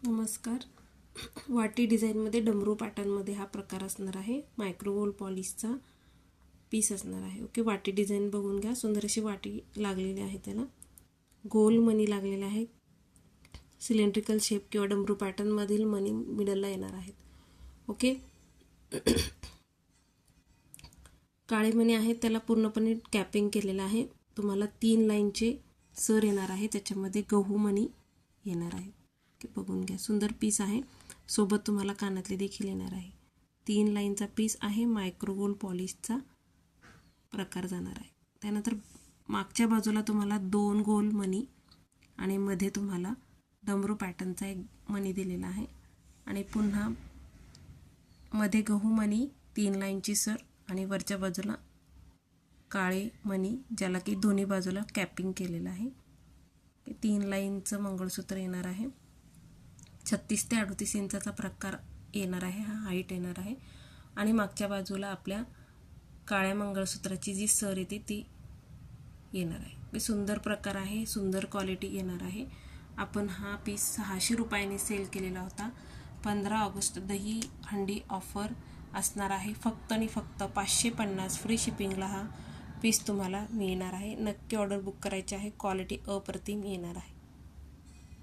नमस्कार. वाटी डिझाईनमध्ये डमरू पॅटर्नमध्ये हा प्रकार असणार आहे. मायक्रोगोल्ड पॉलिशचा पीस असणार आहे. ओके, वाटी डिझाईन बघून घ्या. सुंदर अशी वाटी लागलेली आहे, त्याला गोल मणी लागलेले आहे. सिलेंड्रिकल शेप किंवा डमरू पॅटर्नमधील मणी मिडलला येणार आहेत. ओके, काळे मणी आहेत, त्याला पूर्णपणे कॅपिंग केलेलं आहे. तुम्हाला 3 लाईनचे सर येणार आहे, त्याच्यामध्ये गहू मणी येणार आहेत. ओके, बघून घ्या. सुंदर पीस आहे. सोबत तुम्हाला कानातले देखील येणार आहे. 3 लाईनचा पीस आहे. मायक्रोगोल्ड पॉलिशचा प्रकार जाणार आहे. त्यानंतर मागच्या बाजूला तुम्हाला 2 गोल मणी आणि मध्ये तुम्हाला डमरू पॅटर्नचा एक मणी दिलेला आहे आणि पुन्हा मध्ये गहू मणी 3 लाईनची सर आणि वरच्या बाजूला काळे मणी, ज्याला की दोन्ही बाजूला कॅपिंग केलेलं आहे. 3 लाईनचं मंगळसूत्र येणार आहे. 36 ते 38 इंचाचा प्रकार येणार आहे. हा हाईट येणार आहे आणि मागच्या बाजूला आपल्या काळ्या मंगळसूत्राची जी सर येते ती येणार आहे. सुंदर प्रकार आहे, सुंदर क्वालिटी येणार आहे. आपण हा पीस 600 रुपयांनी सेल केलेला होता. 15 ऑगस्ट दही हंडी ऑफर असणार आहे. फक्त आणि फक्त 550 फ्री शिपिंगला हा पीस तुम्हाला मिळणार आहे. नक्की ऑर्डर बुक करायची आहे. क्वालिटी अप्रतिम येणार आहे.